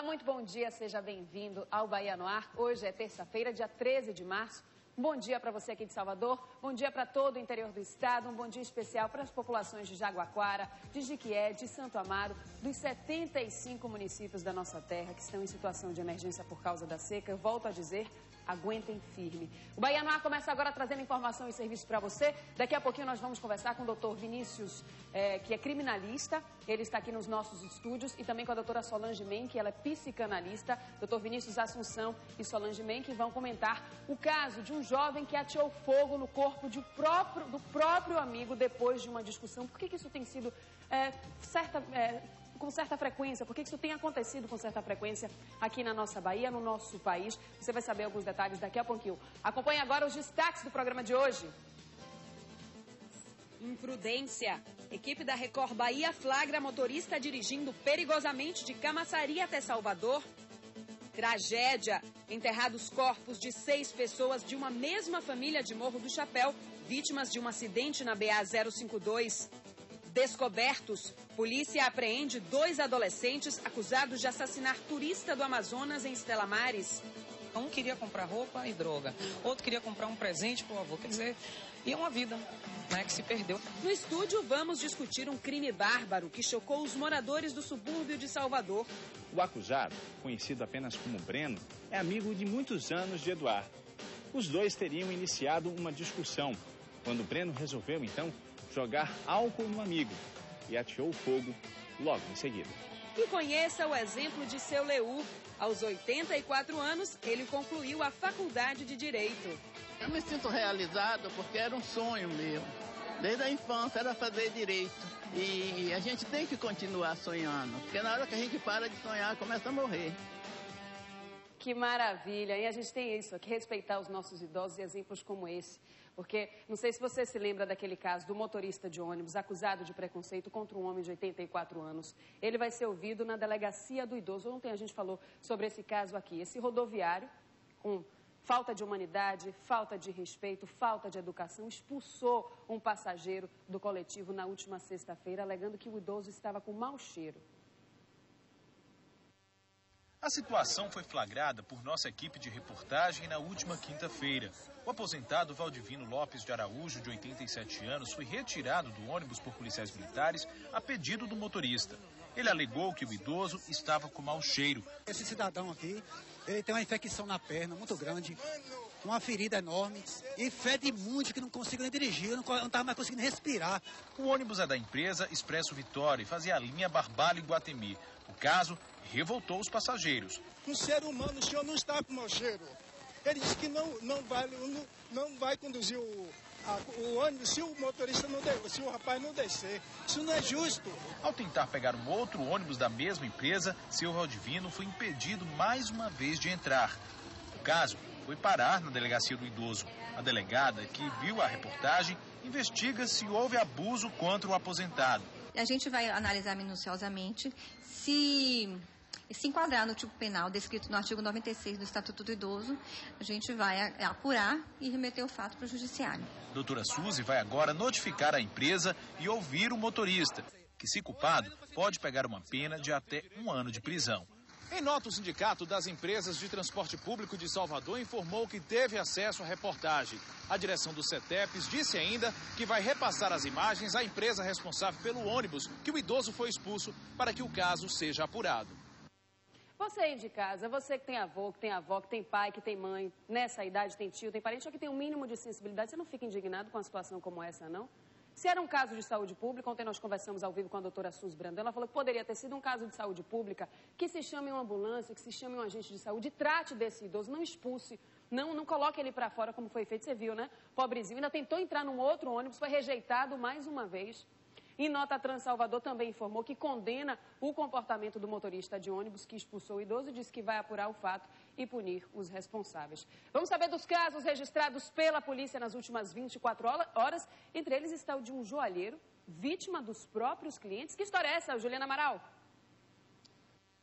muito bom dia, seja bem-vindo ao Bahia no Ar. Hoje é terça-feira, dia 13 de março. Bom dia para você aqui de Salvador, bom dia para todo o interior do estado, um bom dia especial para as populações de Jaguaquara, de Jiquié, de Santo Amaro, dos 75 municípios da nossa terra que estão em situação de emergência por causa da seca. Eu volto a dizer, aguentem firme. O Bahia no Ar começa agora trazendo informação e serviço para você. Daqui a pouquinho nós vamos conversar com o doutor Vinícius, que é criminalista. Ele está aqui nos nossos estúdios, e também com a doutora Solange Men, que ela é psicanalista. Doutor Vinícius Assunção e Solange Men, que vão comentar o caso de um jovem que ateou fogo no corpo do próprio amigo depois de uma discussão. Por que isso tem sido com certa frequência? Por que isso tem acontecido com certa frequência aqui na nossa Bahia, no nosso país? Você vai saber alguns detalhes daqui a pouquinho. Acompanhe agora os destaques do programa de hoje. Imprudência. Equipe da Record Bahia flagra motorista dirigindo perigosamente de Camaçari até Salvador. Tragédia. Enterrados corpos de 6 pessoas de uma mesma família de Morro do Chapéu, vítimas de um acidente na BA-052. Descobertos. Polícia apreende 2 adolescentes acusados de assassinar turista do Amazonas em Estela Maris. Um queria comprar roupa e droga, outro queria comprar um presente para o avô. Quer dizer, e é uma vida, né, que se perdeu. No estúdio, vamos discutir um crime bárbaro que chocou os moradores do subúrbio de Salvador. O acusado, conhecido apenas como Breno, é amigo de muitos anos de Eduardo. Os dois teriam iniciado uma discussão, quando Breno resolveu, então, jogar álcool no amigo e ateou fogo logo em seguida. E conheça o exemplo de seu Leu. Aos 84 anos, ele concluiu a faculdade de Direito. Eu me sinto realizado porque era um sonho meu. Desde a infância era fazer Direito. E a gente tem que continuar sonhando, porque na hora que a gente para de sonhar, começa a morrer. Que maravilha! E a gente tem isso, que respeitar os nossos idosos e exemplos como esse. Porque, não sei se você se lembra daquele caso do motorista de ônibus acusado de preconceito contra um homem de 84 anos. Ele vai ser ouvido na delegacia do idoso. Ontem a gente falou sobre esse caso aqui. Esse rodoviário, com falta de humanidade, falta de respeito, falta de educação, expulsou um passageiro do coletivo na última sexta-feira, alegando que o idoso estava com mau cheiro. A situação foi flagrada por nossa equipe de reportagem na última quinta-feira. O aposentado Valdivino Lopes de Araújo, de 87 anos, foi retirado do ônibus por policiais militares a pedido do motorista. Ele alegou que o idoso estava com mau cheiro. Esse cidadão aqui, ele tem uma infecção na perna muito grande, uma ferida enorme e fede muito, que não consigo nem dirigir, não estava mais conseguindo respirar. O ônibus é da empresa Expresso Vitória e fazia a linha Barbalho-Guatemi. O caso revoltou os passageiros. Um ser humano, o senhor não está com mau cheiro. Ele disse que não vai conduzir o ônibus se o motorista se o rapaz não descer. Isso não é justo. Ao tentar pegar um outro ônibus da mesma empresa, seu Valdivino foi impedido mais uma vez de entrar. O caso foi parar na delegacia do idoso. A delegada, que viu a reportagem, investiga se houve abuso contra o aposentado. A gente vai analisar minuciosamente se enquadrar no tipo penal descrito no artigo 96 do Estatuto do Idoso. A gente vai apurar e remeter o fato para o judiciário. Doutora Suzy vai agora notificar a empresa e ouvir o motorista, que, se culpado, pode pegar uma pena de até 1 ano de prisão. Em nota, o Sindicato das Empresas de Transporte Público de Salvador informou que teve acesso à reportagem. A direção do CETEPS disse ainda que vai repassar as imagens à empresa responsável pelo ônibus que o idoso foi expulso para que o caso seja apurado. Você aí de casa, você que tem avô, que tem avó, que tem pai, que tem mãe, nessa idade tem tio, tem parente, ou que tem um mínimo de sensibilidade, você não fica indignado com uma situação como essa, não? Se era um caso de saúde pública, ontem nós conversamos ao vivo com a doutora Suzy Brandão, ela falou que poderia ter sido um caso de saúde pública, que se chame uma ambulância, que se chame um agente de saúde, e trate desse idoso, não expulse, não coloque ele para fora como foi feito, você viu, né? Pobrezinho, ainda tentou entrar num outro ônibus, foi rejeitado mais uma vez. Em nota, a Trans Salvador também informou que condena o comportamento do motorista de ônibus que expulsou o idoso e disse que vai apurar o fato e punir os responsáveis. Vamos saber dos casos registrados pela polícia nas últimas 24 horas. Entre eles está o de um joalheiro, vítima dos próprios clientes. Que história é essa, Juliana Amaral?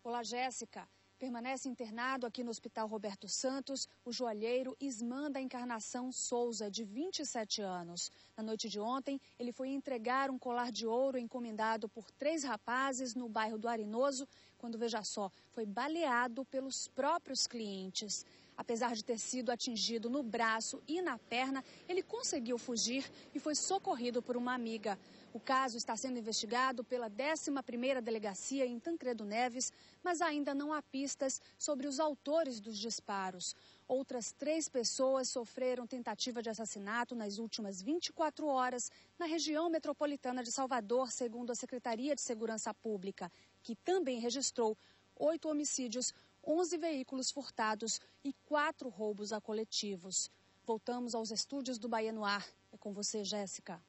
Olá, Jéssica. Permanece internado aqui no Hospital Roberto Santos o joalheiro Ismanda Encarnação Souza, de 27 anos. Na noite de ontem, ele foi entregar um colar de ouro encomendado por 3 rapazes no bairro do Arenoso, quando, veja só, foi baleado pelos próprios clientes. Apesar de ter sido atingido no braço e na perna, ele conseguiu fugir e foi socorrido por uma amiga. O caso está sendo investigado pela 11ª Delegacia em Tancredo Neves, mas ainda não há pistas sobre os autores dos disparos. Outras 3 pessoas sofreram tentativa de assassinato nas últimas 24 horas na região metropolitana de Salvador, segundo a Secretaria de Segurança Pública, que também registrou 8 homicídios, 11 veículos furtados e 4 roubos a coletivos. Voltamos aos estúdios do Bahia no Ar. É com você, Jéssica.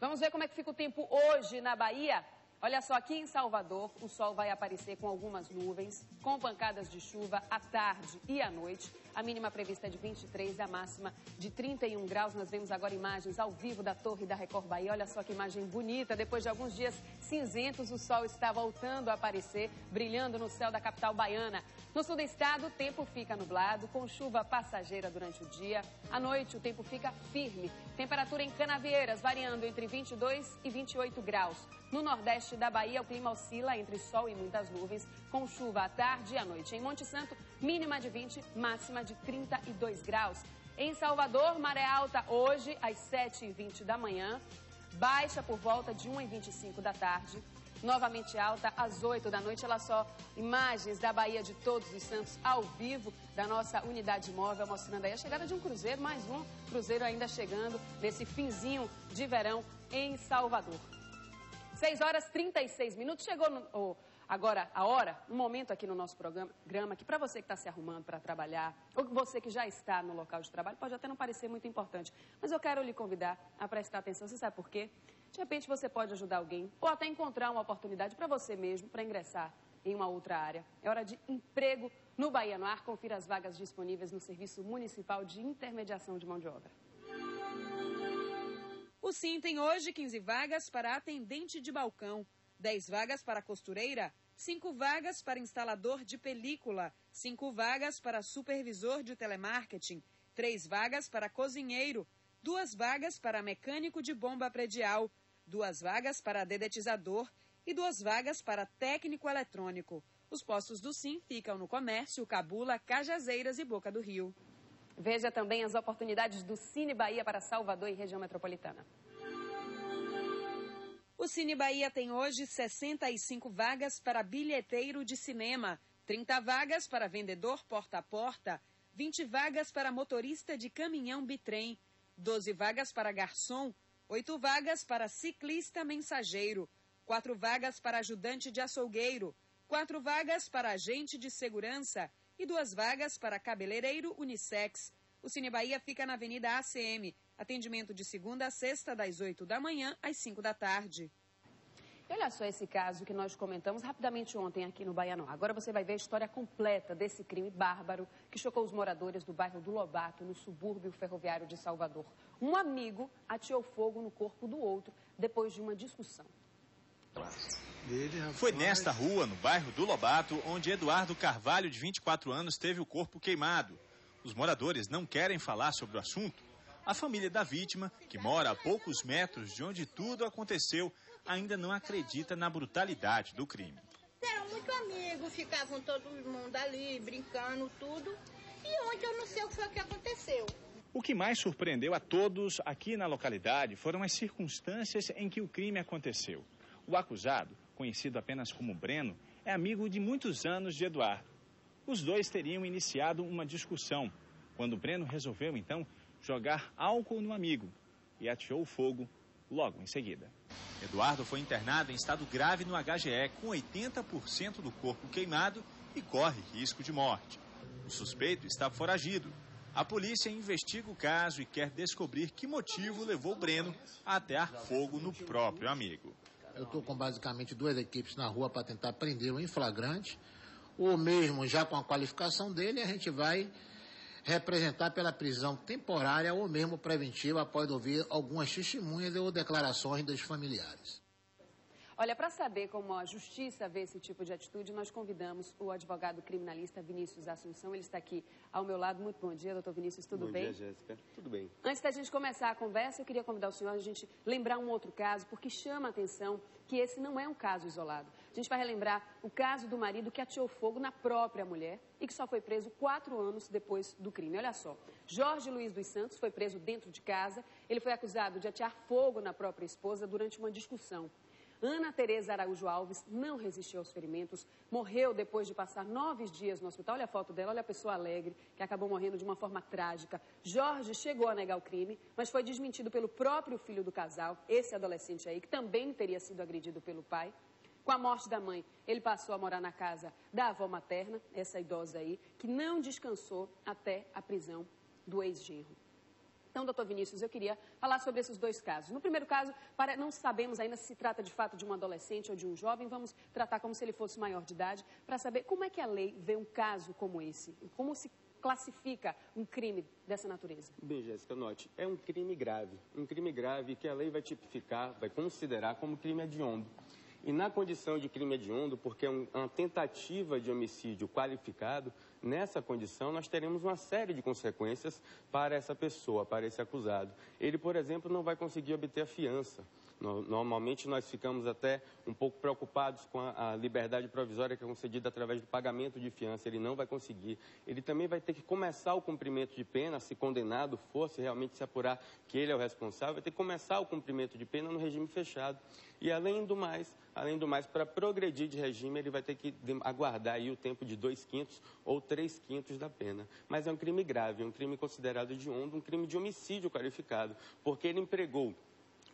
Vamos ver como é que fica o tempo hoje na Bahia? Olha só, aqui em Salvador, o sol vai aparecer com algumas nuvens, com pancadas de chuva à tarde e à noite. A mínima prevista é de 23, a máxima de 31 graus. Nós vemos agora imagens ao vivo da Torre da Record Bahia. Olha só que imagem bonita. Depois de alguns dias cinzentos, o sol está voltando a aparecer, brilhando no céu da capital baiana. No sul do estado, o tempo fica nublado, com chuva passageira durante o dia. À noite, o tempo fica firme. Temperatura em Canavieiras variando entre 22 e 28 graus. No nordeste da Bahia, o clima oscila entre sol e muitas nuvens, com chuva à tarde e à noite. Em Monte Santo, mínima de 20, máxima de 32 graus. Em Salvador, maré alta hoje às 7h20 da manhã, baixa por volta de 1h25 da tarde, novamente alta às 8 da noite. Olha só, imagens da Baía de Todos os Santos ao vivo da nossa unidade móvel, mostrando aí a chegada de um cruzeiro, mais um cruzeiro ainda chegando nesse finzinho de verão em Salvador. 6h36, chegou agora a hora, um momento aqui no nosso programa, que para você que está se arrumando para trabalhar, ou você que já está no local de trabalho, pode até não parecer muito importante, mas eu quero lhe convidar a prestar atenção. Você sabe por quê? De repente você pode ajudar alguém, ou até encontrar uma oportunidade para você mesmo, para ingressar em uma outra área. É hora de emprego no Bahia no Ar. Confira as vagas disponíveis no Serviço Municipal de Intermediação de Mão de Obra. O SIM tem hoje 15 vagas para atendente de balcão, 10 vagas para costureira, 5 vagas para instalador de película, 5 vagas para supervisor de telemarketing, 3 vagas para cozinheiro, 2 vagas para mecânico de bomba predial, 2 vagas para dedetizador e 2 vagas para técnico eletrônico. Os postos do SIM ficam no Comércio, Cabula, Cajazeiras e Boca do Rio. Veja também as oportunidades do Cine Bahia para Salvador e região metropolitana. O Cine Bahia tem hoje 65 vagas para bilheteiro de cinema, 30 vagas para vendedor porta a porta, 20 vagas para motorista de caminhão bitrem, 12 vagas para garçom, 8 vagas para ciclista mensageiro, 4 vagas para ajudante de açougueiro, 4 vagas para agente de segurança e 2 vagas para cabeleireiro unissex. O Cine Bahia fica na Avenida ACM. Atendimento de segunda a sexta, das 8 da manhã às 5 da tarde. E olha só esse caso que nós comentamos rapidamente ontem aqui no Bahia no Ar. Agora você vai ver a história completa desse crime bárbaro que chocou os moradores do bairro do Lobato, no subúrbio ferroviário de Salvador. Um amigo ateou fogo no corpo do outro depois de uma discussão. Foi nesta rua, no bairro do Lobato, onde Eduardo Carvalho, de 24 anos, teve o corpo queimado. Os moradores não querem falar sobre o assunto. A família da vítima, que mora a poucos metros de onde tudo aconteceu, ainda não acredita na brutalidade do crime. Eram muito amigos, ficavam todo mundo ali, brincando, tudo. E ontem eu não sei o que foi que aconteceu. O que mais surpreendeu a todos aqui na localidade foram as circunstâncias em que o crime aconteceu. O acusado, conhecido apenas como Breno, é amigo de muitos anos de Eduardo. Os dois teriam iniciado uma discussão, quando Breno resolveu, então, jogar álcool no amigo e ateou fogo logo em seguida. Eduardo foi internado em estado grave no HGE, com 80% do corpo queimado e corre risco de morte. O suspeito está foragido. A polícia investiga o caso e quer descobrir que motivo levou Breno a atear fogo no próprio amigo. Eu estou com basicamente 2 equipes na rua para tentar prender o em flagrante, ou mesmo já com a qualificação dele, a gente vai representar pela prisão temporária ou mesmo preventiva após ouvir algumas testemunhas ou declarações dos familiares. Olha, para saber como a justiça vê esse tipo de atitude, nós convidamos o advogado criminalista Vinícius Assunção. Ele está aqui ao meu lado. Muito bom dia, doutor Vinícius, tudo bem? Bom dia, Jéssica. Tudo bem. Antes da gente começar a conversa, eu queria convidar o senhor a gente lembrar um outro caso, porque chama a atenção que esse não é um caso isolado. A gente vai relembrar o caso do marido que ateou fogo na própria mulher e que só foi preso 4 anos depois do crime. Olha só, Jorge Luiz dos Santos foi preso dentro de casa. Ele foi acusado de atear fogo na própria esposa durante uma discussão. Ana Tereza Araújo Alves não resistiu aos ferimentos, morreu depois de passar 9 dias no hospital. Olha a foto dela, olha a pessoa alegre, que acabou morrendo de uma forma trágica. Jorge chegou a negar o crime, mas foi desmentido pelo próprio filho do casal, esse adolescente aí, que também teria sido agredido pelo pai. Com a morte da mãe, ele passou a morar na casa da avó materna, essa idosa aí, que não descansou até a prisão do ex-genro. Então, doutor Vinícius, eu queria falar sobre esses 2 casos. No primeiro caso, não sabemos ainda se trata de fato de um adolescente ou de um jovem. Vamos tratar como se ele fosse maior de idade, para saber como é que a lei vê um caso como esse. Como se classifica um crime dessa natureza? Bem, Jéssica, note, é um crime grave. Um crime grave que a lei vai tipificar, vai considerar como crime hediondo. E na condição de crime hediondo, porque é uma tentativa de homicídio qualificado, nessa condição nós teremos uma série de consequências para essa pessoa, para esse acusado. Ele, por exemplo, não vai conseguir obter a fiança. Normalmente nós ficamos até um pouco preocupados com a liberdade provisória que é concedida através do pagamento de fiança. Ele não vai conseguir. Ele também vai ter que começar o cumprimento de pena, se condenado for, se realmente se apurar que ele é o responsável, vai ter que começar o cumprimento de pena no regime fechado. E além do mais, para progredir de regime, ele vai ter que aguardar aí o tempo de 2/5 ou 3/5 da pena. Mas é um crime grave, é um crime considerado hediondo, um crime de homicídio qualificado, porque ele empregou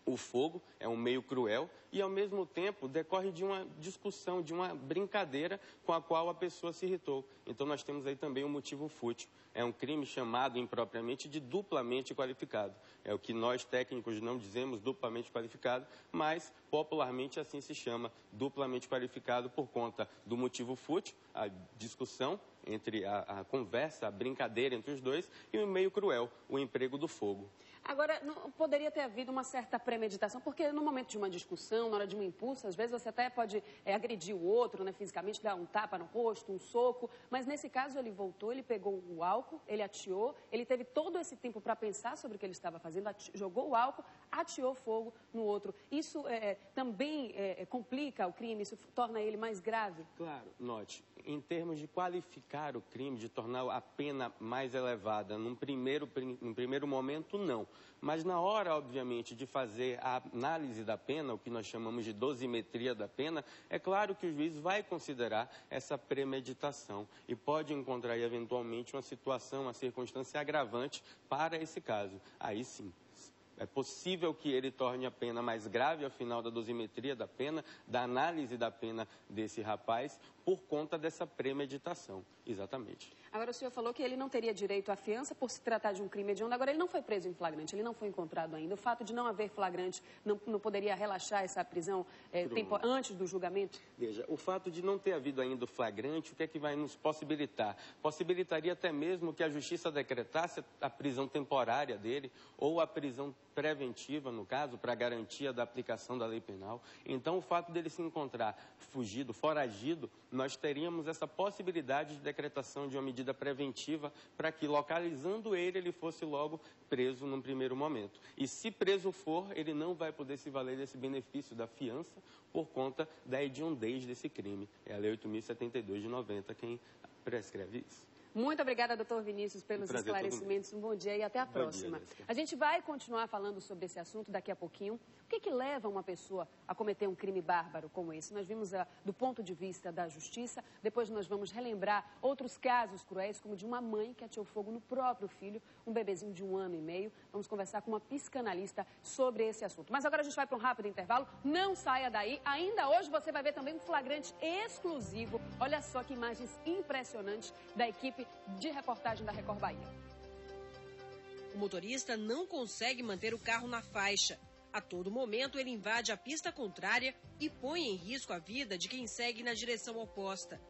o fogo, é um meio cruel, e ao mesmo tempo decorre de uma discussão, de uma brincadeira com a qual a pessoa se irritou. Então nós temos aí também um motivo fútil. É um crime chamado impropriamente de duplamente qualificado. É o que nós técnicos não dizemos duplamente qualificado, mas popularmente assim se chama, duplamente qualificado por conta do motivo fútil, a discussão entre a conversa, a brincadeira entre os dois, e o meio cruel, o emprego do fogo. Agora, não poderia ter havido uma certa premeditação, porque no momento de uma discussão, na hora de um impulso, às vezes você até pode agredir o outro, né, fisicamente, dar um tapa no rosto, um soco, mas nesse caso ele voltou, ele pegou o álcool, ele ateou, ele teve todo esse tempo para pensar sobre o que ele estava fazendo, jogou o álcool, ateou fogo no outro. Isso também complica o crime, isso torna ele mais grave? Claro, note, em termos de qualificar o crime, de tornar a pena mais elevada, num primeiro momento, não. Mas na hora, obviamente, de fazer a análise da pena, o que nós chamamos de dosimetria da pena, é claro que o juiz vai considerar essa premeditação e pode encontrar aí, eventualmente, uma situação, uma circunstância agravante para esse caso. Aí sim. É possível que ele torne a pena mais grave ao final da dosimetria da pena, da análise da pena desse rapaz, por conta dessa premeditação. Exatamente. Agora, o senhor falou que ele não teria direito à fiança por se tratar de um crime hediondo. Agora, ele não foi preso em flagrante, ele não foi encontrado ainda. O fato de não haver flagrante não poderia relaxar essa prisão antes do julgamento? Veja, o fato de não ter havido ainda o flagrante, o que é que vai nos possibilitar? Possibilitaria até mesmo que a justiça decretasse a prisão temporária dele ou a prisão preventiva, no caso, para garantia da aplicação da lei penal. Então, o fato dele se encontrar fugido, foragido, nós teríamos essa possibilidade de decretação de uma medida preventiva para que, localizando ele fosse logo preso num primeiro momento. E se preso for, ele não vai poder se valer desse benefício da fiança por conta da hediondez desse crime. É a Lei 8.072 de 90 quem prescreve isso. Muito obrigada, doutor Vinícius, pelos esclarecimentos. Um bom dia e até a próxima. A gente vai continuar falando sobre esse assunto daqui a pouquinho. O que leva uma pessoa a cometer um crime bárbaro como esse? Nós vimos do ponto de vista da justiça, depois nós vamos relembrar outros casos cruéis, como de uma mãe que ateou fogo no próprio filho, um bebezinho de 1 ano e meio. Vamos conversar com uma psicanalista sobre esse assunto. Mas agora a gente vai para um rápido intervalo. Não saia daí. Ainda hoje você vai ver também um flagrante exclusivo. Olha só que imagens impressionantes da equipe de reportagem da Record Bahia. O motorista não consegue manter o carro na faixa. A todo momento, ele invade a pista contrária e põe em risco a vida de quem segue na direção oposta.